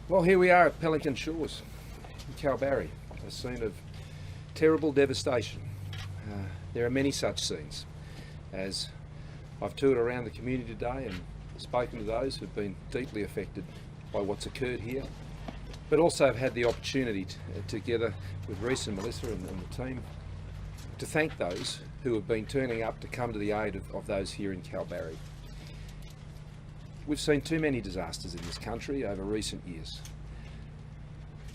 Well, here we are at Pelican Shores in Kalbarri, a scene of terrible devastation. There are many such scenes, as I've toured around the community today and spoken to those who've been deeply affected by what's occurred here, but also have had the opportunity together with Reece and Melissa and the team to thank those who have been turning up to come to the aid of those here in Kalbarri. We've seen too many disasters in this country over recent years,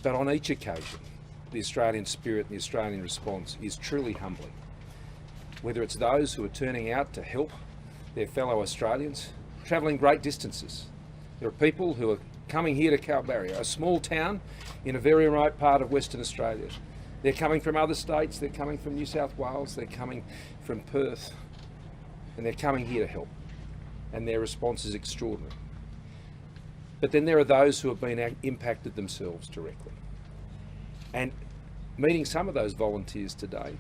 but on each occasion the Australian spirit and the Australian response is truly humbling. Whether it's those who are turning out to help their fellow Australians, travelling great distances. There are people who are coming here to Kalbarri, a small town in a very remote part of Western Australia. They're coming from other states, they're coming from New South Wales, they're coming from Perth, and they're coming here to help. And their response is extraordinary. But then there are those who have been impacted themselves directly. And meeting some of those volunteers today,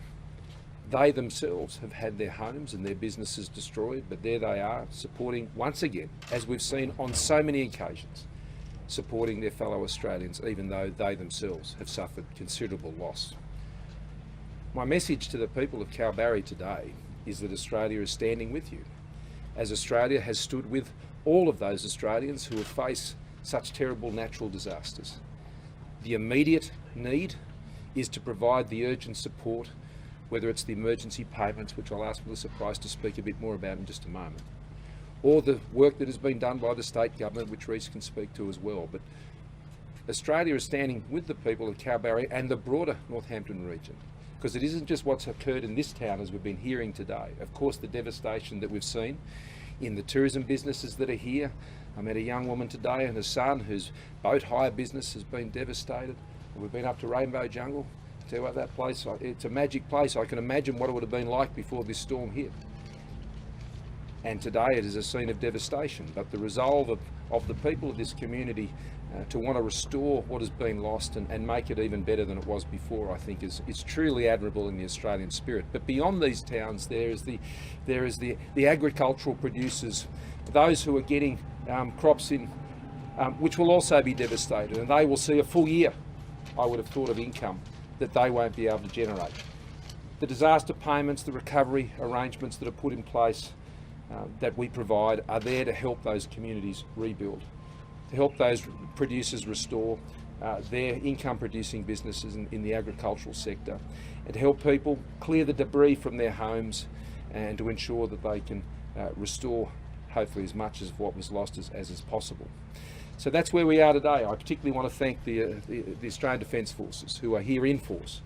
they themselves have had their homes and their businesses destroyed, but there they are supporting, once again, as we've seen on so many occasions, supporting their fellow Australians, even though they themselves have suffered considerable loss. My message to the people of Kalbarri today is that Australia is standing with you, as Australia has stood with all of those Australians who have faced such terrible natural disasters. The immediate need is to provide the urgent support, whether it's the emergency payments, which I'll ask Melissa Price to speak a bit more about in just a moment, or the work that has been done by the state government, which Reece can speak to as well. But Australia is standing with the people of Kalbarri and the broader Northampton region, because it isn't just what's occurred in this town, as we've been hearing today. Of course, the devastation that we've seen in the tourism businesses that are here. I met a young woman today and her son whose boat hire business has been devastated. We've been up to Rainbow Jungle. Tell you what, that place, it's a magic place. I can imagine what it would have been like before this storm hit. And today it is a scene of devastation, but the resolve of the people of this community to want to restore what has been lost and make it even better than it was before, I think is truly admirable in the Australian spirit. But beyond these towns, there is the agricultural producers, those who are getting crops in, which will also be devastated, and they will see a full year, I would have thought, of income that they won't be able to generate. The disaster payments, the recovery arrangements that are put in place that we provide are there to help those communities rebuild, to help those producers restore their income-producing businesses in the agricultural sector, and to help people clear the debris from their homes and to ensure that they can restore hopefully as much of what was lost as is possible. So that's where we are today. I particularly want to thank the Australian Defence Forces who are here in force.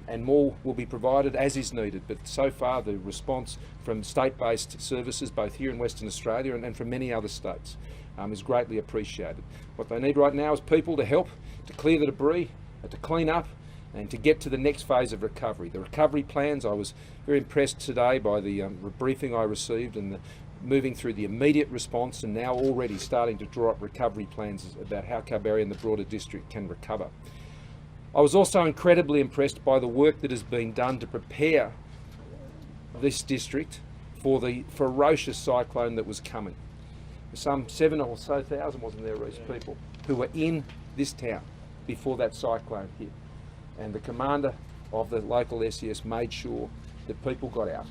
And more will be provided as is needed, but so far the response from state-based services both here in Western Australia and from many other states is greatly appreciated. What they need right now is people to help to clear the debris, to clean up and to get to the next phase of recovery. The recovery plans, I was very impressed today by the briefing I received and moving through the immediate response and now already starting to draw up recovery plans about how Kalbarri and the broader district can recover. I was also incredibly impressed by the work that has been done to prepare this district for the ferocious cyclone that was coming. Some 7,000 or so, wasn't there, Reece, people who were in this town before that cyclone hit. And the commander of the local SES made sure that people got out.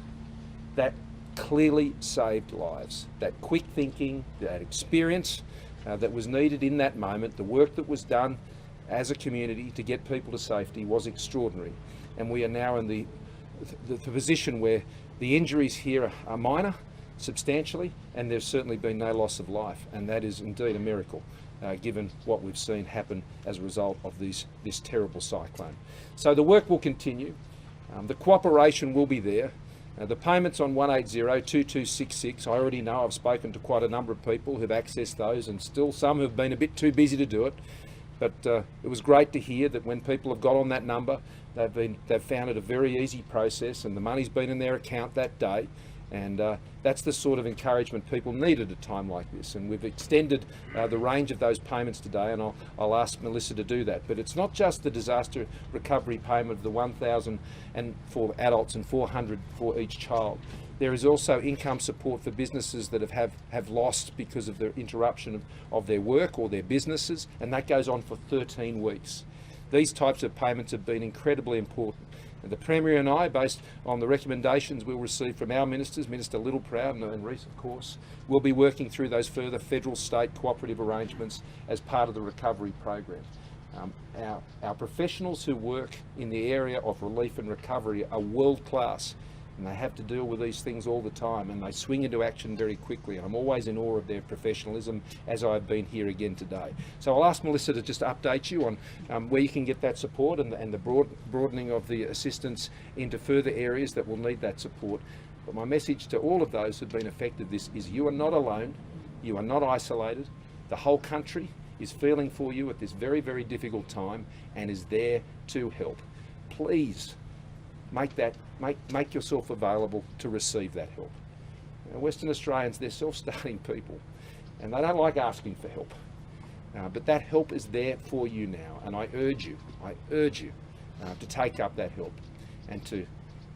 That clearly saved lives. That quick thinking, that experience that was needed in that moment, the work that was done as a community to get people to safety was extraordinary. And we are now in the position where the injuries here are minor, substantially, and there's certainly been no loss of life. And that is indeed a miracle, given what we've seen happen as a result of this terrible cyclone. So the work will continue. The cooperation will be there. The payments on 180-2266, I already know, I've spoken to quite a number of people who've accessed those, and still some who've been a bit too busy to do it. But it was great to hear that when people have got on that number, they've found it a very easy process, and the money's been in their account that day. And that's the sort of encouragement people need at a time like this. And we've extended the range of those payments today, and I'll ask Melissa to do that. But it's not just the disaster recovery payment of the $1,000 and for adults and $400 for each child. There is also income support for businesses that have lost because of the interruption of their work or their businesses, and that goes on for 13 weeks. These types of payments have been incredibly important. And the Premier and I, based on the recommendations we'll receive from our ministers, Minister Littleproud and Reece, of course, will be working through those further federal-state cooperative arrangements as part of the recovery program. Our professionals who work in the area of relief and recovery are world-class, and they have to deal with these things all the time, and they swing into action very quickly. And I'm always in awe of their professionalism, as I've been here again today. So I'll ask Melissa to just update you on where you can get that support and the broadening of the assistance into further areas that will need that support. But my message to all of those who've been affected is you are not alone, you are not isolated. The whole country is feeling for you at this very, very difficult time and is there to help. Please make yourself available to receive that help. Now, Western Australians, they're self-starting people and they don't like asking for help. But that help is there for you now, and I urge you to take up that help and to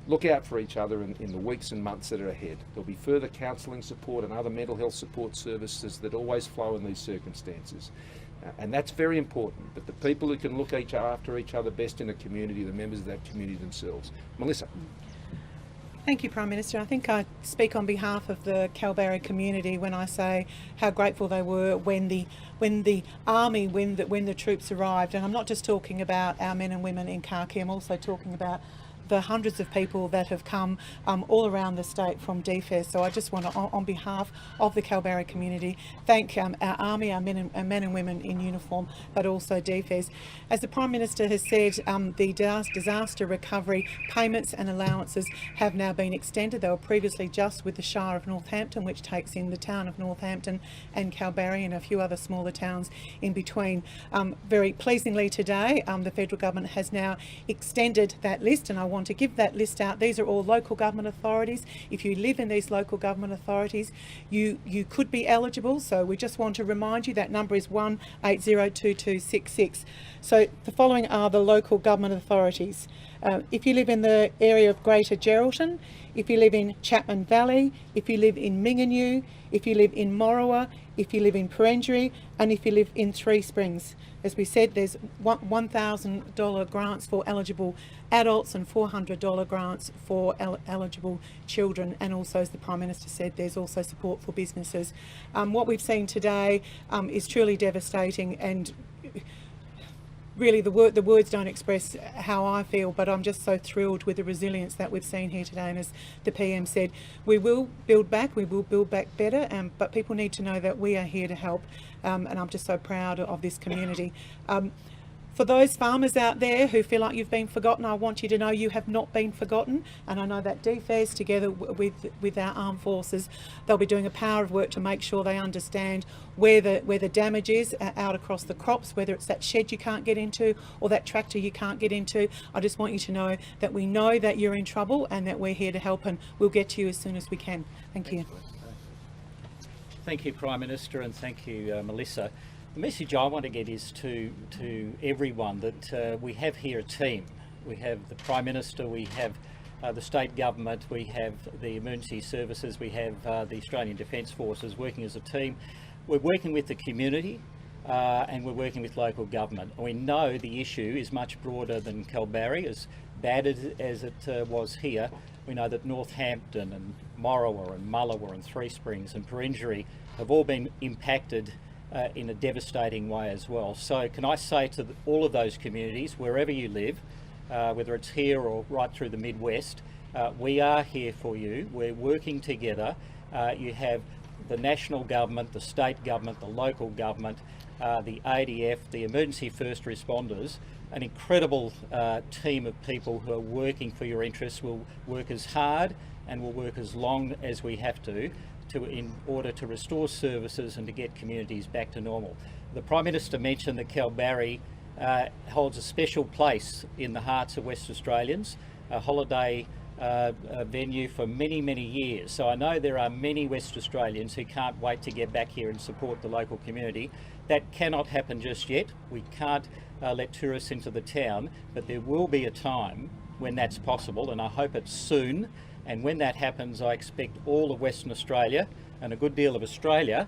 look out for each other in the weeks and months that are ahead. There'll be further counselling support and other mental health support services that always flow in these circumstances. And that's very important, but the people who can look after each other best in a community are the members of that community themselves. Melissa. Thank you, Prime Minister. I think I speak on behalf of the Kalbarri community when I say how grateful they were when the troops arrived. And I'm not just talking about our men and women in Khaki, I'm also talking about the hundreds of people that have come all around the state from DFES. So I just want to, on behalf of the Kalbarri community, thank our Army, our men and women in uniform, but also DFES. As the Prime Minister has said, the disaster recovery payments and allowances have now been extended. They were previously just with the Shire of Northampton, which takes in the town of Northampton and Kalbarri and a few other smaller towns in between. Very pleasingly today, the federal government has now extended that list, and I want to give that list out. These are all local government authorities. If you live in these local government authorities, you could be eligible. So we just want to remind you that number is 1802266. So the following are the local government authorities. If you live in the area of Greater Geraldton, if you live in Chapman Valley, if you live in Mingenew, if you live in Morawa, if you live in Perenjori, and if you live in Three Springs. As we said, there's $1,000 grants for eligible adults and $400 grants for eligible children, and also, as the Prime Minister said, there's also support for businesses. What we've seen today is truly devastating, and really the words don't express how I feel, but I'm just so thrilled with the resilience that we've seen here today. And as the PM said, we will build back better, but people need to know that we are here to help, and I'm just so proud of this community. For those farmers out there who feel like you've been forgotten, I want you to know you have not been forgotten. And I know that DFES, together with our armed forces, they'll be doing a power of work to make sure they understand where the damage is out across the crops, whether it's that shed you can't get into or that tractor you can't get into. I just want you to know that we know that you're in trouble and that we're here to help, and we'll get to you as soon as we can. Thank you. Thank you, Prime Minister, and thank you, Melissa. The message I want to get is to everyone that we have here a team. We have the Prime Minister, we have the state government, we have the emergency services, we have the Australian Defence Forces working as a team. We're working with the community and we're working with local government. We know the issue is much broader than Kalbarri, as bad as it was here. We know that Northampton and Morawa and Mullawa and Three Springs and Perenjori have all been impacted in a devastating way as well. So can I say to all of those communities, wherever you live, whether it's here or right through the Midwest, we are here for you. We're working together. You have the national government, the state government, the local government, the ADF, the emergency first responders, an incredible team of people who are working for your interests. Will work as hard and will work as long as we have to in order to restore services and to get communities back to normal. The Prime Minister mentioned that Kalbarri holds a special place in the hearts of West Australians, a holiday venue for many, many years. So I know there are many West Australians who can't wait to get back here and support the local community. That cannot happen just yet. We can't let tourists into the town, but there will be a time when that's possible, and I hope it's soon. And when that happens, I expect all of Western Australia and a good deal of Australia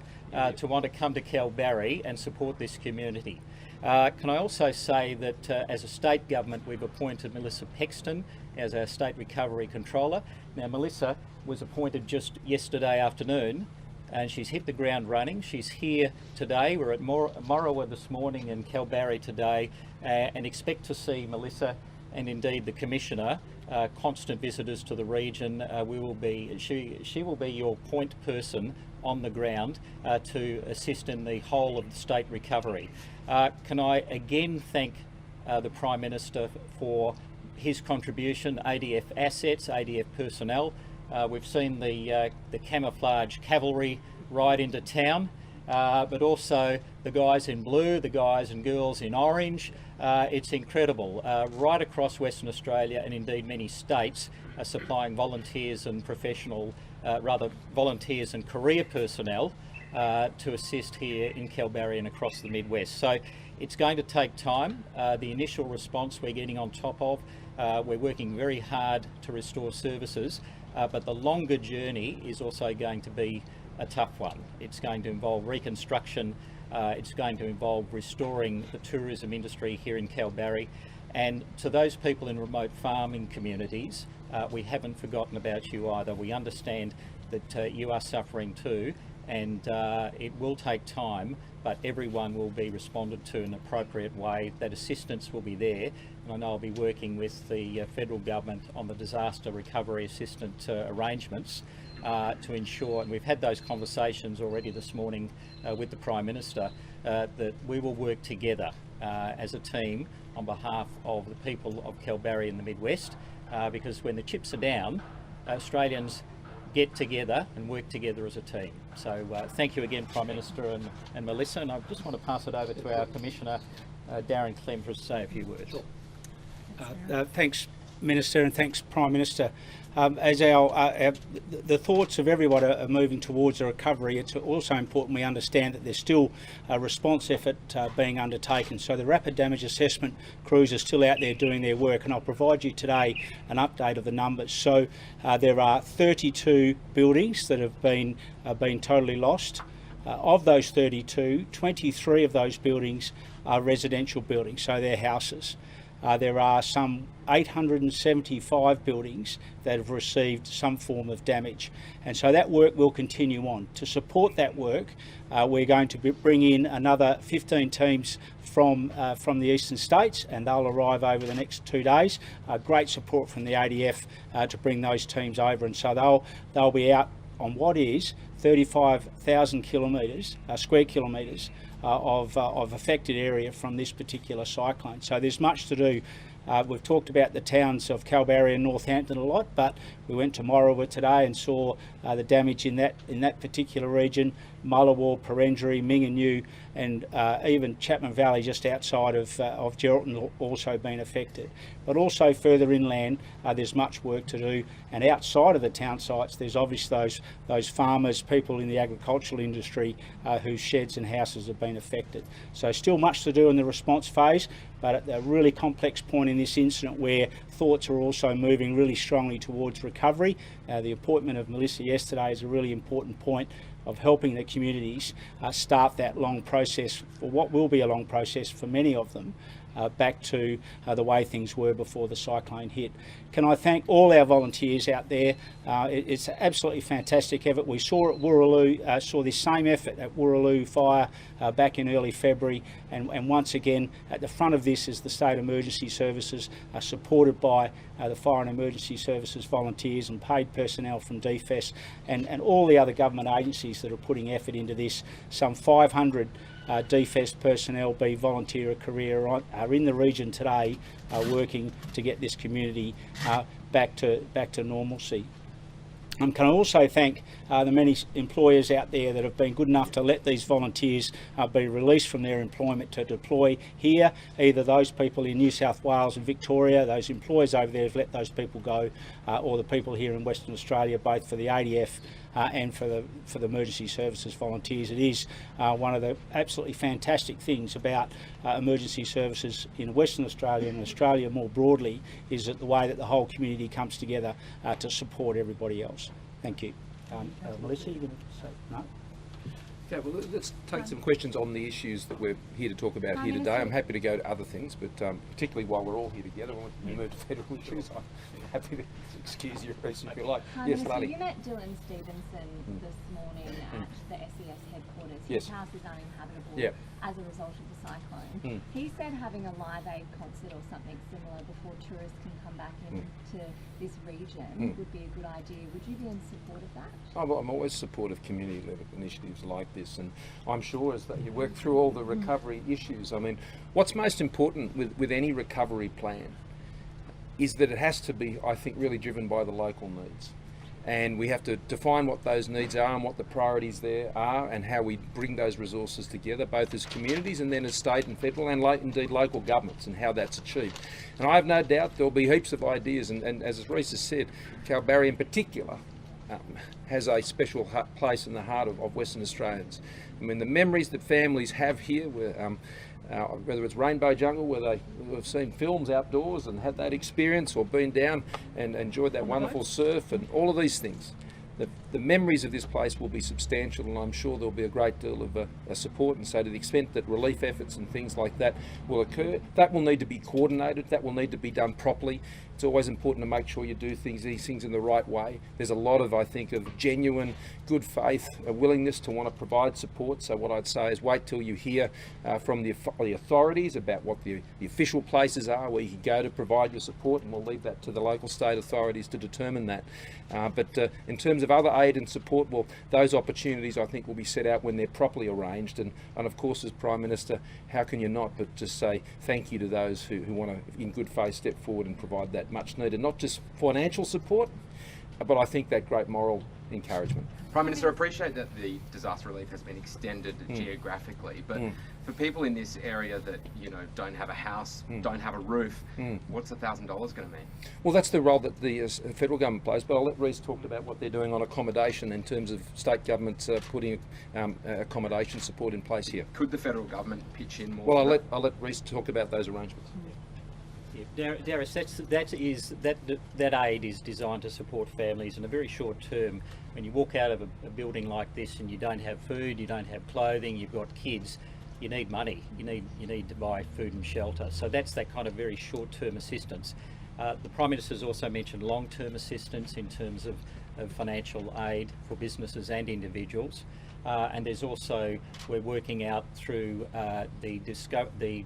to want to come to Kalbarri and support this community. Can I also say that as a state government, we've appointed Melissa Pexton as our State Recovery Controller. Now, Melissa was appointed just yesterday afternoon, and she's hit the ground running. She's here today. We're at Morawa this morning and Kalbarri today, and expect to see Melissa and indeed the Commissioner constant visitors to the region. She will be your point person on the ground to assist in the whole of the state recovery. Can I again thank the Prime Minister for his contribution, ADF assets, ADF personnel. We've seen the camouflage cavalry ride into town, but also the guys in blue, the guys and girls in orange. It's incredible. Right across Western Australia and indeed many states are supplying volunteers and volunteers and career personnel to assist here in Kalbarri and across the Midwest. So it's going to take time. The initial response we're getting on top of, we're working very hard to restore services, but the longer journey is also going to be a tough one. It's going to involve reconstruction, it's going to involve restoring the tourism industry here in Kalbarri, and to those people in remote farming communities, we haven't forgotten about you either. We understand that you are suffering too, and it will take time, but everyone will be responded to in an appropriate way. That assistance will be there, and I know I'll be working with the federal government on the disaster recovery assistance arrangements to ensure, and we've had those conversations already this morning with the Prime Minister, that we will work together as a team on behalf of the people of Kalbarri in the Midwest, because when the chips are down, Australians get together and work together as a team. So thank you again, Prime Minister and Melissa, and I just want to pass it over to our Commissioner, Darren Clem, for us to say a few words. Thanks, Minister, and thanks, Prime Minister. As the thoughts of everyone are moving towards a recovery, it's also important we understand that there's still a response effort being undertaken. So the rapid damage assessment crews are still out there doing their work, and I'll provide you today an update of the numbers. So there are 32 buildings that have been totally lost. Of those 32, 23 of those buildings are residential buildings, so they're houses. There are some 875 buildings that have received some form of damage, and so that work will continue on. To support that work, we're going to bring in another 15 teams from the eastern states, and they'll arrive over the next 2 days. Great support from the ADF to bring those teams over, and so they'll be out on what is 35,000 square kilometres of affected area from this particular cyclone. So there's much to do. We've talked about the towns of Kalbarri and Northampton a lot, but we went to Morawa today and saw the damage in that particular region. Mullawall, Perenjori, Minganyu, and even Chapman Valley just outside of Geraldton also been affected. But also further inland, there's much work to do, and outside of the town sites, there's obviously those farmers, people in the agricultural industry whose sheds and houses have been affected. So still much to do in the response phase, but at a really complex point in this incident where thoughts are also moving really strongly towards recovery. The appointment of Melissa yesterday is a really important point of helping the communities start that long process, for what will be a long process for many of them, back to the way things were before the cyclone hit. Can I thank all our volunteers out there? It's absolutely fantastic effort. We saw at Wooroloo, saw this same effort at Wooroloo fire back in early February, and once again at the front of this is the State Emergency Services, supported by the Fire and Emergency Services volunteers and paid personnel from DFES and all the other government agencies that are putting effort into this. Some 500 DFES personnel, be volunteer or career, are in the region today working to get this community back to normalcy. Can I also thank the many employers out there that have been good enough to let these volunteers be released from their employment to deploy here, either those people in New South Wales and Victoria, those employers over there have let those people go, or the people here in Western Australia, both for the ADF and for the emergency services volunteers. It is one of the absolutely fantastic things about emergency services in Western Australia and Australia more broadly, is that the way that the whole community comes together to support everybody else. Thank you. Melissa, you going to say no? Okay, well, let's take some questions on the issues that we're here to talk about here today. I'm happy to go to other things, but particularly while we're all here together, when we move to federal issues, I'm happy to excuse your piece if you like. Prime Yes, Minister, Lally. you met Dylan Stevenson this morning at the SES headquarters. Yes. His house is uninhabitable Yeah. as a result of the cyclone. He said having a Live Aid concert or something similar before tourists can come back into this region would be a good idea. Would you be in support of that? I'm always supportive of community-led initiatives like this, and I'm sure as that you work through all the recovery issues, I mean, what's most important with any recovery plan is that it has to be, I think, really driven by the local needs. And we have to define what those needs are and what the priorities there are and how we bring those resources together, both as communities and then as state and federal and indeed local governments, and how that's achieved. And I have no doubt there'll be heaps of ideas, and as Reece has said, Kalbarri in particular has a special place in the heart of Western Australians. I mean, the memories that families have here, whether it's Rainbow Jungle, where they have seen films outdoors and had that experience, or been down and enjoyed that wonderful surf and all of these things. The memories of this place will be substantial, and I'm sure there'll be a great deal of support. And so to the extent that relief efforts and things like that will occur, that will need to be coordinated, that will need to be done properly. It's always important to make sure you do these things in the right way. There's a lot of, I think, of genuine good faith, a willingness to want to provide support. So what I'd say is wait till you hear from the authorities about what the official places are where you can go to provide your support, and we'll leave that to the local state authorities to determine that. But in terms of other aid and support, well, those opportunities I think will be set out when they're properly arranged. And of course, as Prime Minister, how can you not but just say thank you to those who want to, in good faith, step forward and provide that much needed, not just financial support, but I think that great moral encouragement. Prime Minister, I appreciate that the disaster relief has been extended geographically, but for people in this area that, you know, don't have a house, don't have a roof, what's $1,000 going to mean? Well, that's the role that the federal government plays, but I'll let Reece talk about what they're doing on accommodation in terms of state governments putting accommodation support in place here. Could the federal government pitch in more? Well, I'll let Reece talk about those arrangements. Yeah, Darius, that aid is designed to support families in a very short term. When you walk out of a building like this and you don't have food, you don't have clothing, you've got kids, you need money. You need to buy food and shelter. So that's that kind of very short-term assistance. The Prime Minister's also mentioned long-term assistance in terms of financial aid for businesses and individuals. And there's also, we're working out through the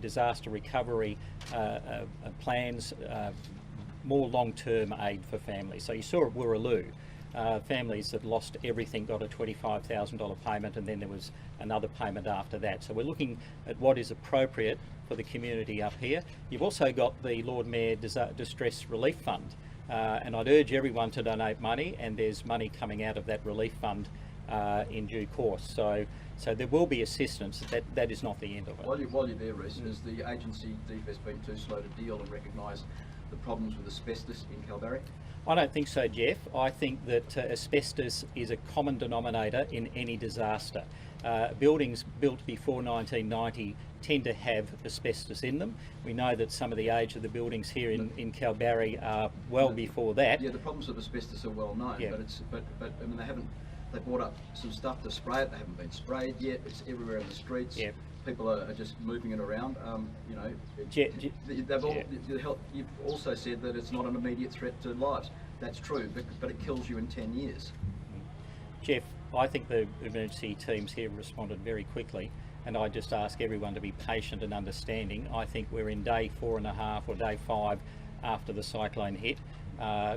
disaster recovery plans, more long-term aid for families. So you saw at Wirraloo, families that lost everything got a $25,000 payment, and then there was another payment after that. So we're looking at what is appropriate for the community up here. You've also got the Lord Mayor Distress Relief Fund, and I'd urge everyone to donate money, and there's money coming out of that relief fund in due course. So there will be assistance. That is not the end of it. While you're there, Reece, has the agency DFS been too slow to deal and recognise the problems with asbestos in Kalbarri? I don't think so, Jeff. I think that asbestos is a common denominator in any disaster. Buildings built before 1990 tend to have asbestos in them. We know that some of the age of the buildings here in Kalbarri are well before that. Yeah, the problems of asbestos are well known, Yeah. but I mean they brought up some stuff to spray it. They haven't been sprayed yet. It's everywhere in the streets. Yeah. People are just moving it around. You know, you've also said that it's not an immediate threat to lives. That's true, but it kills you in 10 years. Jeff, I think the emergency teams here responded very quickly, and I just ask everyone to be patient and understanding. I think we're in day 4.5 or day 5 after the cyclone hit.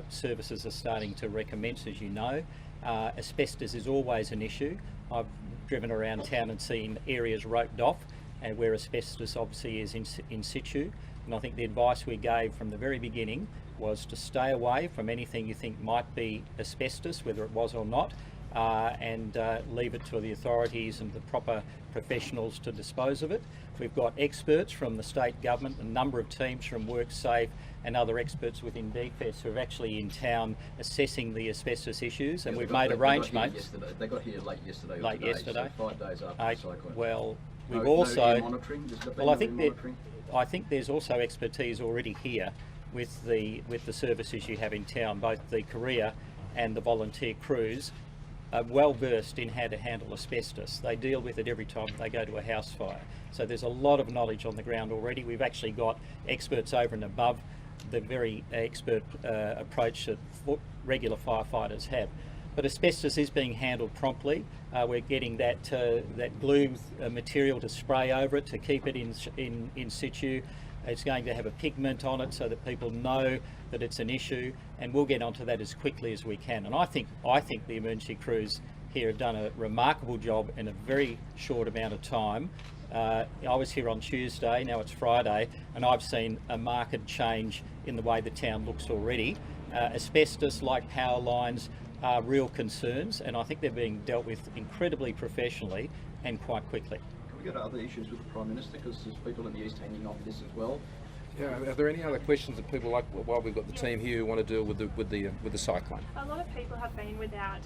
Services are starting to recommence, as you know. Asbestos is always an issue. I've driven around town and seen areas roped off, and where asbestos obviously is in situ. And I think the advice we gave from the very beginning was to stay away from anything you think might be asbestos, whether it was or not. and leave it to the authorities and the proper professionals to dispose of it. We've got experts from the state government, a number of teams from WorkSafe and other experts within DFES who are actually in town assessing the asbestos issues, and we've made arrangements. They got here late yesterday. Late yesterday. So 5 days after the cyclone. Well, we've No also. ear monitoring? Well, I think there's also expertise already here with the services you have in town, both the career and the volunteer crews are well versed in how to handle asbestos. They deal with it every time they go to a house fire. So there's a lot of knowledge on the ground already. We've actually got experts over and above the very expert approach that regular firefighters have. But asbestos is being handled promptly. We're getting that glue material to spray over it to keep it in situ. It's going to have a pigment on it so that people know that it's an issue, and we'll get onto that as quickly as we can. And I think the emergency crews here have done a remarkable job in a very short amount of time. I was here on Tuesday, now it's Friday, and I've seen a marked change in the way the town looks already. Asbestos, like power lines, are real concerns, and I think they're being dealt with incredibly professionally and quite quickly. Can we go to other issues with the Prime Minister, because there's people in the East hanging off this as well? Yeah, are there any other questions that people like while we've got the team here who want to deal with the cyclone? A lot of people have been without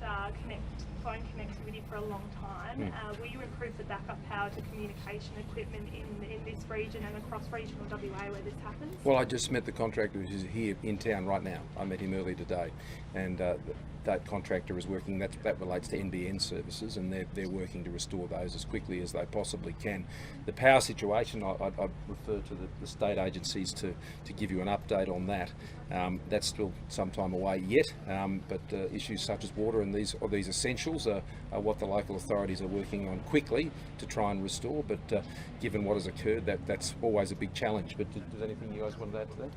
phone connectivity for a long time. Will you improve the backup power to communication equipment in this region and across regional WA where this happens? Well, I just met the contractor who's here in town right now. I met him earlier today, and that contractor is working. That relates to NBN services, and they're working to restore those as quickly as they possibly can. The power situation, I refer to the state agencies to give you an update on that. That's still some time away yet, but issues such as water and these essentials are what the local authorities are working on quickly to try and restore. But given what has occurred, that's always a big challenge. But does anything you guys want to add to that?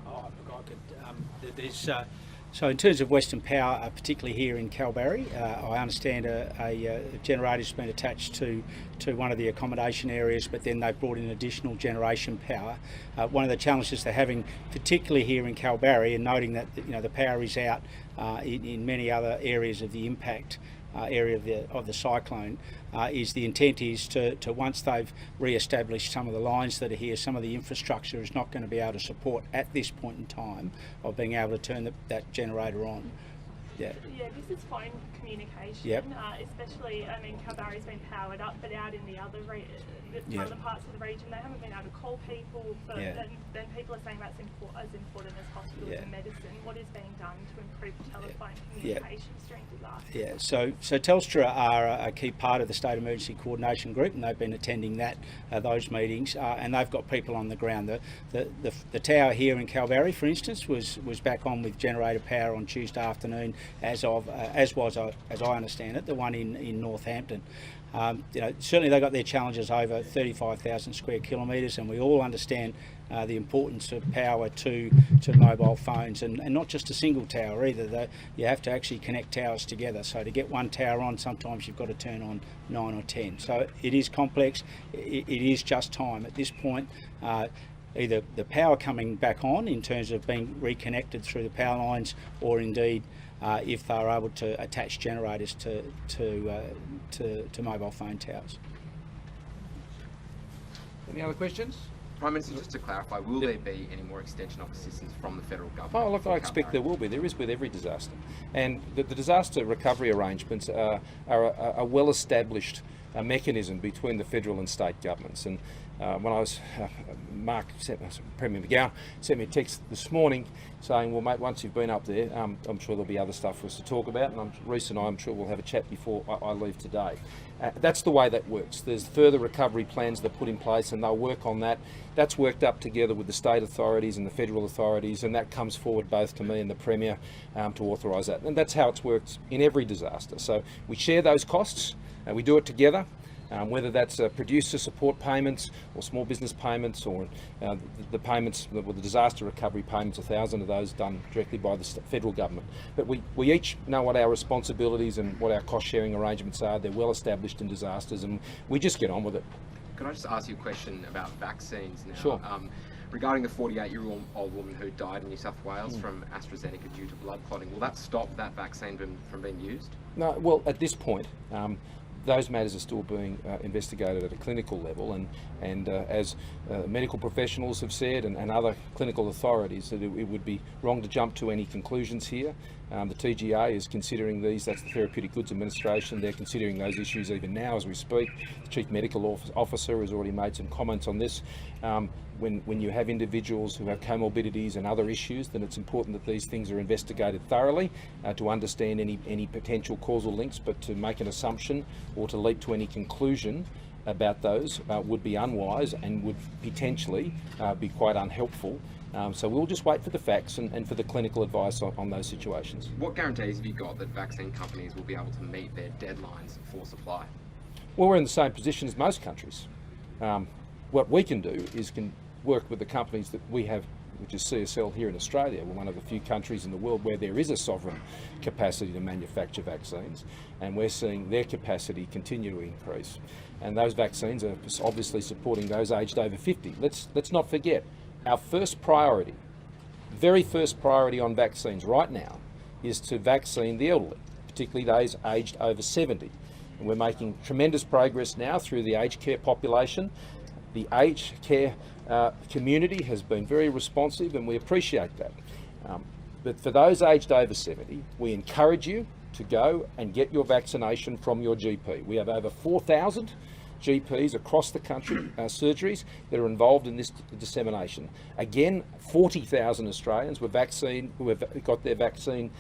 Oh, look, I could. So in terms of Western Power, particularly here in Kalbarri, I understand a generator's been attached to one of the accommodation areas, but then they've brought in additional generation power. One of the challenges they're having, particularly here in Kalbarri, and noting that the power is out in many other areas of the impact area of the cyclone, is the intent is to once they've re-established some of the lines that are here, some of the infrastructure is not going to be able to support at this point in time of being able to turn that generator on. Yeah, this is phone communication, yep. Especially, Kalbarri's been powered up, but out in the other other parts of the region, they haven't been able to call people, but then people are saying that's as important as hospitals and medicine. What is being done to improve telephone communications during disaster? Yeah, so Telstra are a key part of the State Emergency Coordination Group, and they've been attending those meetings, and they've got people on the ground. The tower here in Kalbarri, for instance, was back on with generator power on Tuesday afternoon, as I understand it, the one in Northampton. Certainly they've got their challenges over 35,000 square kilometres, and we all understand the importance of power to mobile phones, and not just a single tower either. You have to actually connect towers together. So to get one tower on, sometimes you've got to turn on 9 or 10. So it is complex. It is just time at this point. Either the power coming back on in terms of being reconnected through the power lines, or indeed if they're able to attach generators to mobile phone towers. Any other questions? Prime Minister, just to clarify, will there be any more extension of assistance from the federal government? Oh, look, I expect there will be. There is with every disaster. And the disaster recovery arrangements are a well-established mechanism between the federal and state governments. And when I was, Premier McGowan sent me a text this morning saying, well, mate, once you've been up there, I'm sure there'll be other stuff for us to talk about, and Reece and I'm sure we'll have a chat before I leave today. That's the way that works. There's further recovery plans that are put in place, and they'll work on that. That's worked up together with the state authorities and the federal authorities, and that comes forward both to me and the Premier to authorise that. And that's how it's worked in every disaster. So we share those costs, and we do it together. Whether that's producer support payments or small business payments, or the payments, the disaster recovery payments, 1,000 of those done directly by the federal government. But we each know what our responsibilities and what our cost sharing arrangements are. They're well established in disasters, and we just get on with it. Could I just ask you a question about vaccines now? Sure. Regarding the 48-year-old woman who died in New South Wales from AstraZeneca due to blood clotting, will that stop that vaccine from being used? No, well, at this point, those matters are still being investigated at a clinical level, and as medical professionals have said, and other clinical authorities, that it would be wrong to jump to any conclusions here. The TGA is considering these, that's the Therapeutic Goods Administration, they're considering those issues even now as we speak. The Chief Medical Officer has already made some comments on this. When you have individuals who have comorbidities and other issues, then it's important that these things are investigated thoroughly to understand any potential causal links, but to make an assumption or to leap to any conclusion about those would be unwise and would potentially be quite unhelpful. So we'll just wait for the facts and for the clinical advice on those situations. What guarantees have you got that vaccine companies will be able to meet their deadlines for supply? Well, we're in the same position as most countries. What we can do is work with the companies that we have, which is CSL here in Australia. We're one of the few countries in the world where there is a sovereign capacity to manufacture vaccines, and we're seeing their capacity continue to increase. And those vaccines are obviously supporting those aged over 50. Let's not forget, our first priority, very first priority on vaccines right now is to vaccine the elderly, particularly those aged over 70. And we're making tremendous progress now through the aged care population. The aged care community has been very responsive, and we appreciate that. But for those aged over 70, we encourage you to go and get your vaccination from your GP. We have over 4,000 GPs across the country, surgeries, that are involved in this dissemination. Again, 40,000 Australians who have got their vaccine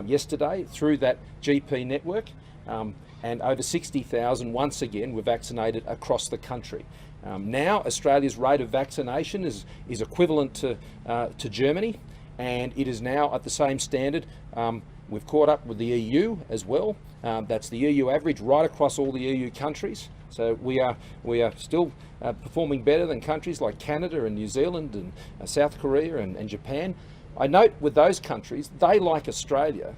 yesterday through that GP network, and over 60,000 once again were vaccinated across the country. Now Australia's rate of vaccination is equivalent to Germany, and it is now at the same standard. We've caught up with the EU as well. That's the EU average right across all the EU countries. So we are still performing better than countries like Canada and New Zealand and South Korea and Japan. I note with those countries, they, like Australia,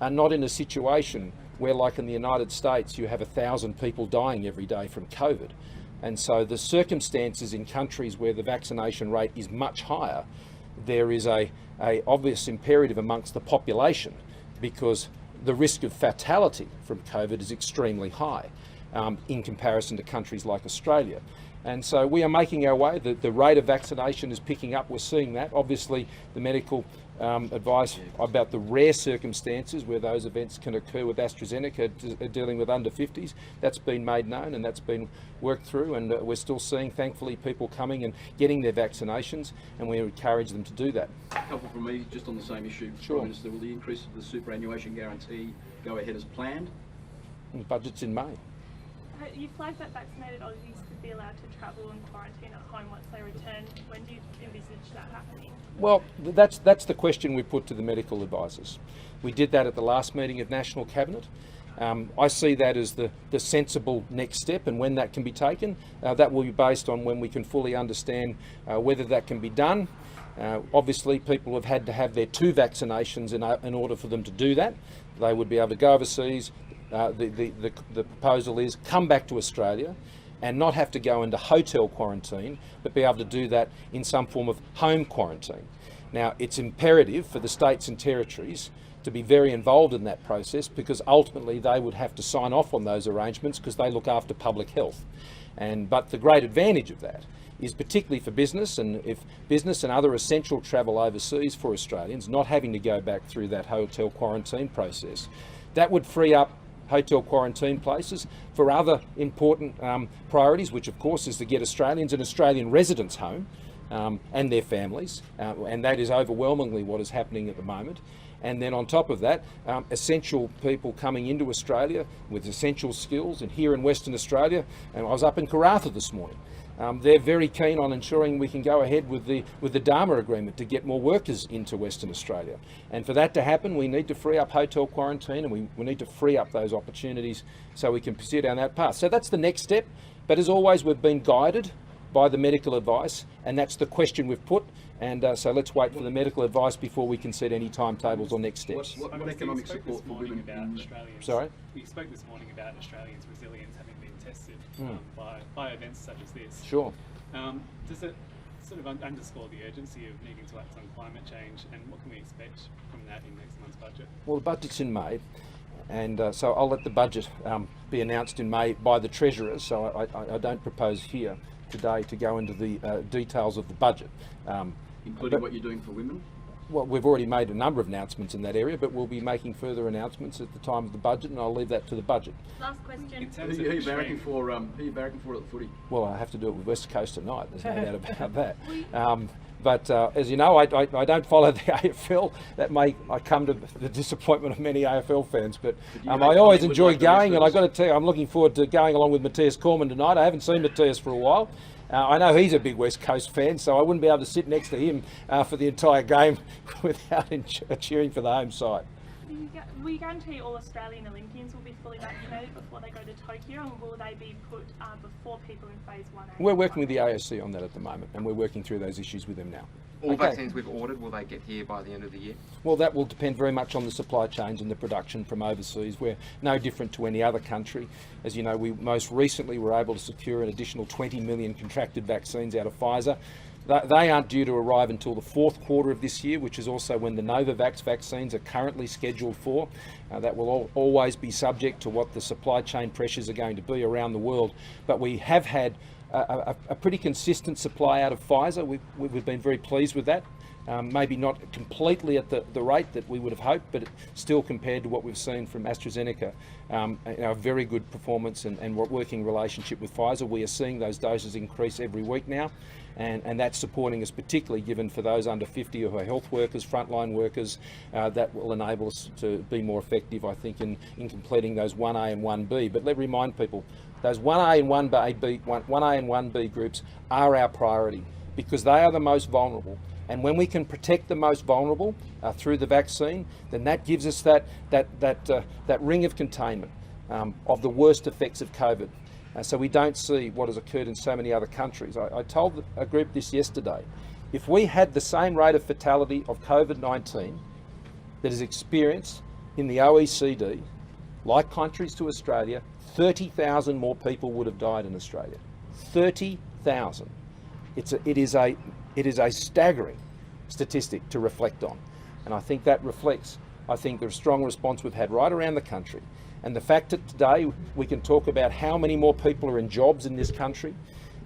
are not in a situation where, like in the United States, you have 1,000 people dying every day from COVID. And so the circumstances in countries where the vaccination rate is much higher, there is a obvious imperative amongst the population, because the risk of fatality from COVID is extremely high in comparison to countries like Australia. And so we are making our way. The rate of vaccination is picking up. We're seeing that. Obviously, the medical advice about the rare circumstances where those events can occur with AstraZeneca dealing with under 50s, that's been made known and that's been worked through, and we're still seeing, thankfully, people coming and getting their vaccinations, and we encourage them to do that. A couple from me, just on the same issue. Sure. Prime Minister, will the increase of the superannuation guarantee go ahead as planned? The budget's in May. You flagged that vaccinated Aussies could be allowed to travel and quarantine at home once they return. When do you envisage that happening? Well, that's the question we put to the medical advisors. We did that at the last meeting of National Cabinet. I see that as the sensible next step, and when that can be taken, that will be based on when we can fully understand whether that can be done. Obviously, people have had to have their 2 vaccinations in order for them to do that. They would be able to go overseas. The proposal is come back to Australia and not have to go into hotel quarantine, but be able to do that in some form of home quarantine. Now, it's imperative for the states and territories to be very involved in that process, because ultimately they would have to sign off on those arrangements because they look after public health. But the great advantage of that is particularly for business, and if business and other essential travel overseas for Australians, not having to go back through that hotel quarantine process. That would free up hotel quarantine places for other important priorities, which of course is to get Australians and Australian residents home and their families, and that is overwhelmingly what is happening at the moment. And then on top of that, essential people coming into Australia with essential skills, and here in Western Australia, and I was up in Karratha this morning, they're very keen on ensuring we can go ahead with the Dharma agreement to get more workers into Western Australia. And for that to happen, we need to free up hotel quarantine, and we need to free up those opportunities so we can pursue down that path. So that's the next step. But as always, we've been guided by the medical advice, and that's the question we've put. And so let's wait for the medical advice before we can set any timetables or next steps. What economic support for women? Sorry? You spoke this morning about Australians' resilience having been tested by events such as this. Sure. Does it sort of underscore the urgency of needing to act on climate change, and what can we expect from that in next month's budget? Well, the budget's in May, and so I'll let the budget be announced in May by the Treasurer, so I don't propose here today to go into the details of the budget. Including what you're doing for women? Well, we've already made a number of announcements in that area, but we'll be making further announcements at the time of the budget, and I'll leave that to the budget. Last question. Who are you barracking for? Who are you barracking for at the footy? Well, I have to do it with West Coast tonight, there's no doubt about that. But as you know, I don't follow the AFL. That may I come to the disappointment of many AFL fans, but I always enjoy going, and I've got to tell you, I'm looking forward to going along with Matthias Cormann tonight. I haven't seen Matthias for a while. I know he's a big West Coast fan, so I wouldn't be able to sit next to him for the entire game without cheering for the home side. We guarantee all Australian Olympians will be fully vaccinated before they go to Tokyo, and will they be put before people in phase 1A? We're working with the ASC on that at the moment, and we're working through those issues with them now. All vaccines we've ordered, will they get here by the end of the year? Well, that will depend very much on the supply chains and the production from overseas. We're no different to any other country. As you know, we most recently were able to secure an additional 20 million contracted vaccines out of Pfizer. They aren't due to arrive until the fourth quarter of this year, which is also when the Novavax vaccines are currently scheduled for. That will always be subject to what the supply chain pressures are going to be around the world. But we have had a pretty consistent supply out of Pfizer. We've been very pleased with that. Maybe not completely at the rate that we would have hoped, but still compared to what we've seen from AstraZeneca, a very good performance and working relationship with Pfizer. We are seeing those doses increase every week now, and that's supporting us, particularly given for those under 50 who are health workers, frontline workers. That will enable us to be more effective, I think, in completing those 1A and 1B. But let me remind people, those 1A and 1B groups are our priority because they are the most vulnerable. And when we can protect the most vulnerable through the vaccine, then that gives us that ring of containment of the worst effects of COVID. So we don't see what has occurred in so many other countries. I told a group this yesterday. If we had the same rate of fatality of COVID-19 that is experienced in the OECD, like countries to Australia, 30,000 more people would have died in Australia. 30,000. It is a staggering statistic to reflect on. And I think that reflects, the strong response we've had right around the country. And the fact that today we can talk about how many more people are in jobs in this country,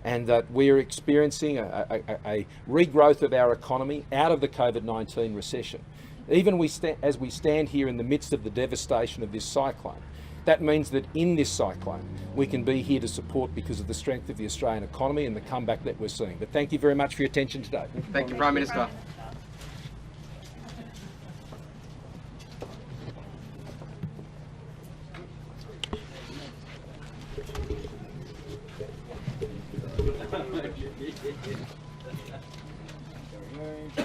and that we're experiencing a regrowth of our economy out of the COVID-19 recession. Even as we stand here in the midst of the devastation of this cyclone, that means that in this cyclone, we can be here to support because of the strength of the Australian economy and the comeback that we're seeing. But thank you very much for your attention today. Thank you, Prime Minister. Good.